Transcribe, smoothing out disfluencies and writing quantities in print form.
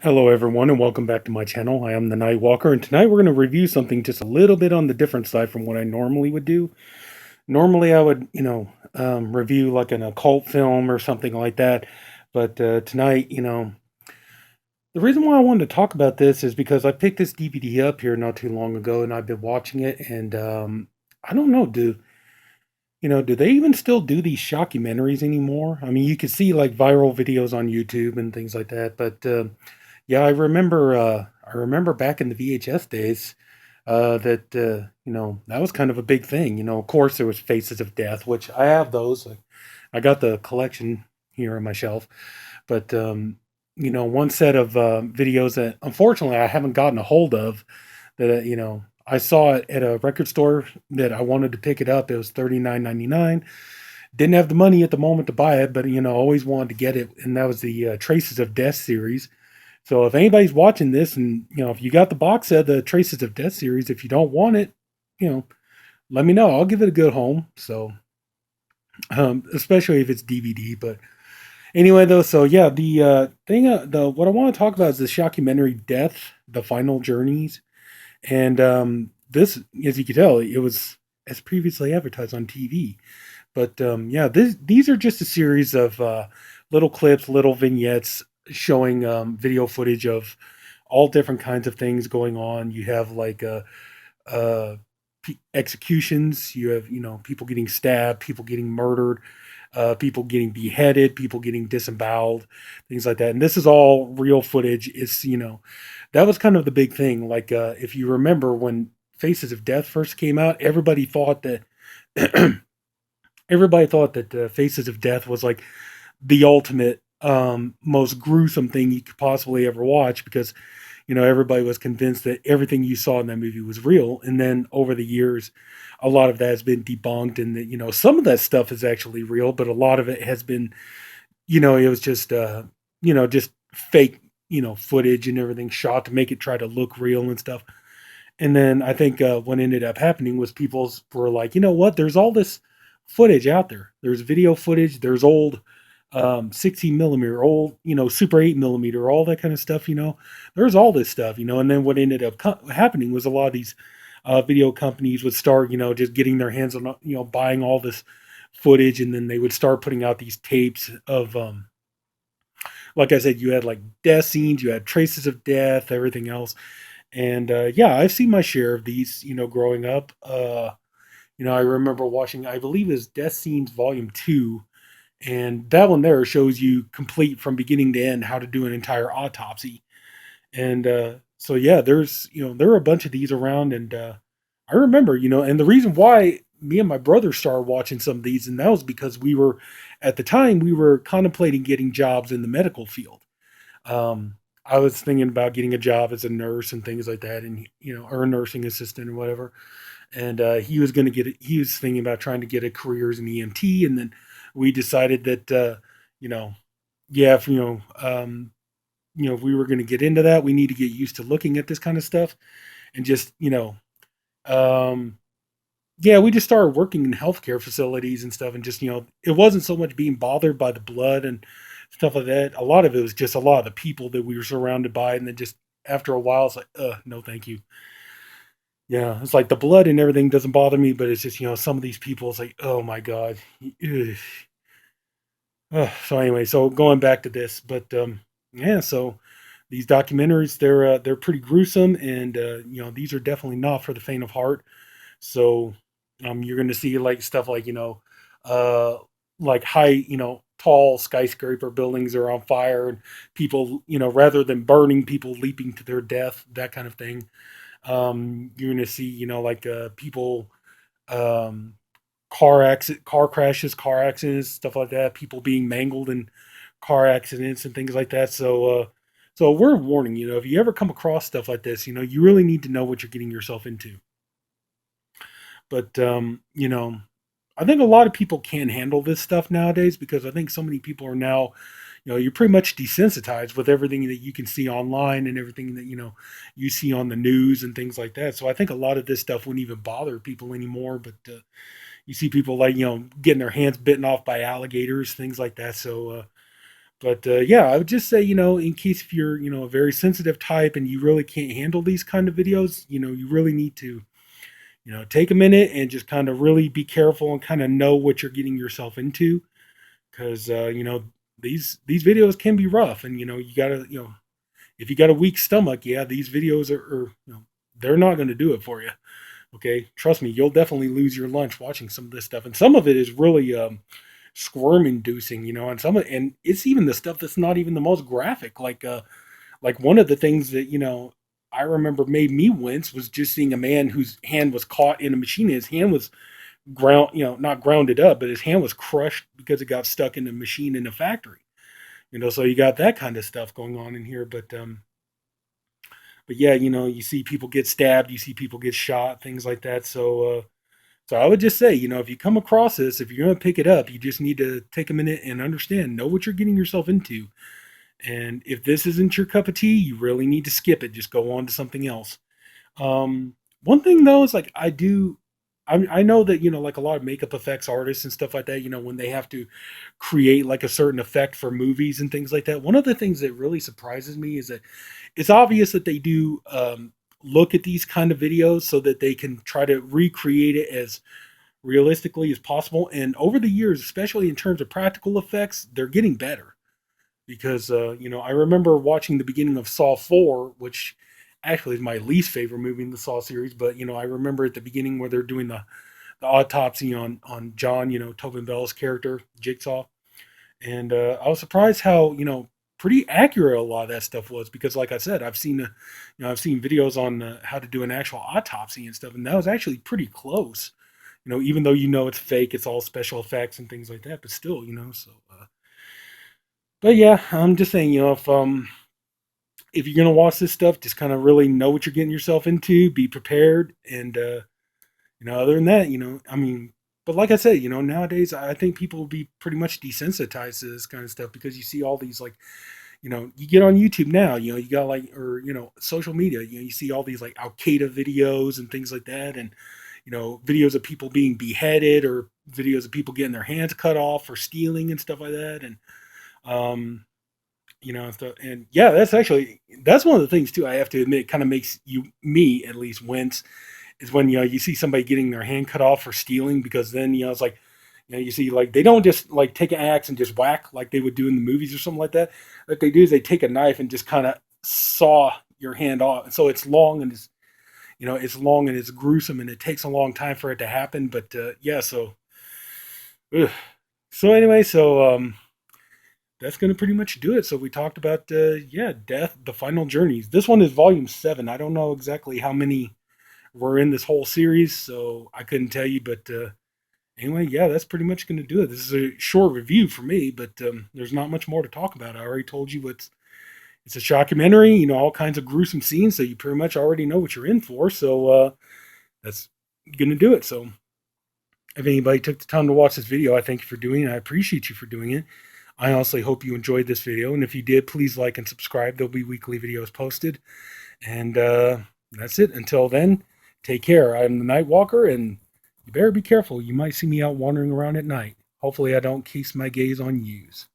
Hello, everyone, and welcome back to my channel. I am the Night Walker, and tonight we're going to review something just a little bit on the different side from what I normally would do. Normally, I would, review like an occult film or something like that, but tonight, the reason why I wanted to talk about this is because I picked this DVD up here not too long ago, and I've been watching it, and I don't know, do they even still do these shockumentaries anymore? I mean, you could see like viral videos on YouTube and things like that, but yeah, I remember back in the VHS days that that was kind of a big thing. Of course, there was Faces of Death, which I have those. I got the collection here on my shelf, but one set of videos that unfortunately I haven't gotten a hold of that I saw it at a record store that I wanted to pick it up. It was $39.99. Didn't have the money at the moment to buy it, but always wanted to get it, and that was the Traces of Death series. So if anybody's watching this, and if you got the box set, the Traces of Death series, if you don't want it, you know, let me know. I'll give it a good home. So especially if it's DVD. But anyway, though, so yeah, the the what I want to talk about is the shockumentary Death, the Final Journeys. And this, as you can tell, it was as previously advertised on TV. But yeah, these are just a series of little clips, little vignettes showing video footage of all different kinds of things going on. You have like uh, executions. You have people getting stabbed, people getting murdered, people getting beheaded, people getting disemboweled, things like that. And this is all real footage. It's that was kind of the big thing. Like if you remember when Faces of Death first came out, everybody thought that Faces of Death was like the ultimate, most gruesome thing you could possibly ever watch because everybody was convinced that everything you saw in that movie was real. And then over the years, a lot of that has been debunked, and that some of that stuff is actually real, but a lot of it has been it was just just fake footage and everything shot to make it try to look real and stuff. And then I think what ended up happening was people were like, you know what? There's all this footage out there. There's video footage. There's old 16 millimeter, old Super 8 millimeter, all that kind of stuff. There's all this stuff. And then what ended up happening was a lot of these video companies would start just getting their hands on buying all this footage, and then they would start putting out these tapes of like I said, you had like death scenes, you had traces of death, everything else. And yeah, I've seen my share of these, growing up. I remember watching, I believe, is Death Scenes Volume Two, and that one there shows you complete from beginning to end how to do an entire autopsy. And so yeah, there's there are a bunch of these around, and I remember and the reason why me and my brother started watching some of these, and that was because we were at the time we were contemplating getting jobs in the medical field. I was thinking about getting a job as a nurse and things like that, and or a nursing assistant or whatever. And he was going to get it. He was thinking about trying to get a career as an EMT, and then we decided that you know, yeah, if if we were going to get into that, we need to get used to looking at this kind of stuff, and just um, yeah, we just started working in healthcare facilities and stuff, and just it wasn't so much being bothered by the blood and stuff like that. A lot of it was just a lot of the people that we were surrounded by, and then just after a while, it's like, no, thank you. Yeah, it's like the blood and everything doesn't bother me, but it's just some of these people. It's like, oh my god. Ugh. So anyway, so going back to this, but yeah, so these documentaries they're pretty gruesome, and these are definitely not for the faint of heart. So you're going to see like stuff like uh, like high tall skyscraper buildings are on fire, and people rather than burning, people leaping to their death, that kind of thing. You're going to see like people um, car crashes, car accidents, stuff like that. People being mangled in car accidents and things like that. So we're warning. If you ever come across stuff like this, you really need to know what you're getting yourself into. But I think a lot of people can't handle this stuff nowadays because I think so many people are now, you're pretty much desensitized with everything that you can see online and everything that you see on the news and things like that. So I think a lot of this stuff wouldn't even bother people anymore. But you see people like getting their hands bitten off by alligators, things like that. So But yeah, I would just say, in case if you're, a very sensitive type and you really can't handle these kind of videos, you really need to, take a minute and just kind of really be careful and kind of know what you're getting yourself into, because these videos can be rough, and you gotta, if you got a weak stomach, yeah, these videos are they're not going to do it for you. Okay, trust me, you'll definitely lose your lunch watching some of this stuff, and some of it is really squirm inducing, and and it's even the stuff that's not even the most graphic. Like one of the things that I remember made me wince was just seeing a man whose hand was caught in a machine. His hand was not grounded up, but his hand was crushed because it got stuck in a machine in a factory. So you got that kind of stuff going on in here, but yeah, you see people get stabbed, you see people get shot, things like that. So I would just say, if you come across this, if you're going to pick it up, you just need to take a minute and understand, know what you're getting yourself into. And if this isn't your cup of tea, you really need to skip it. Just go on to something else. One thing though is like I know that like a lot of makeup effects artists and stuff like that. When they have to create like a certain effect for movies and things like that. One of the things that really surprises me is that it's obvious that they do look at these kind of videos so that they can try to recreate it as realistically as possible. And over the years, especially in terms of practical effects, they're getting better because I remember watching the beginning of Saw 4, which actually is my least favorite movie in the Saw series. But I remember at the beginning where they're doing the autopsy on John, Tobin Bell's character Jigsaw, and I was surprised how pretty accurate a lot of that stuff was, because like I said, I've seen videos on how to do an actual autopsy and stuff, and that was actually pretty close. Even though it's fake, it's all special effects and things like that, but still, so. But yeah, I'm just saying, if you're gonna watch this stuff, just kind of really know what you're getting yourself into, be prepared, and other than that, I mean, but like I said, nowadays I think people will be pretty much desensitized to this kind of stuff, because you see all these like, you get on YouTube now, you got like, or social media, you see all these like Al Qaeda videos and things like that, and videos of people being beheaded, or videos of people getting their hands cut off for stealing and stuff like that, and um, stuff. And yeah, that's one of the things too. I have to admit, kind of makes me at least wince, is when you see somebody getting their hand cut off for stealing, because then it's like, you see like they don't just like take an axe and just whack like they would do in the movies or something like that. What they do is they take a knife and just kind of saw your hand off, and so it's long, and it's long and it's gruesome, and it takes a long time for it to happen. But yeah, so ugh. So anyway, that's going to pretty much do it. So we talked about yeah, death, the final journeys. This one is volume 7. I don't know exactly how many were in this whole series, so I couldn't tell you. But anyway, yeah, that's pretty much going to do it. This is a short review for me, but there's not much more to talk about. I already told you it's a shockumentary, all kinds of gruesome scenes, so you pretty much already know what you're in for. So that's going to do it. So if anybody took the time to watch this video, I thank you for doing it. I appreciate you for doing it. I honestly hope you enjoyed this video, and if you did, please like and subscribe. There'll be weekly videos posted. And that's it. Until then, take care. I'm the Night Walker, and you better be careful. You might see me out wandering around at night. Hopefully I don't keep my gaze on yous.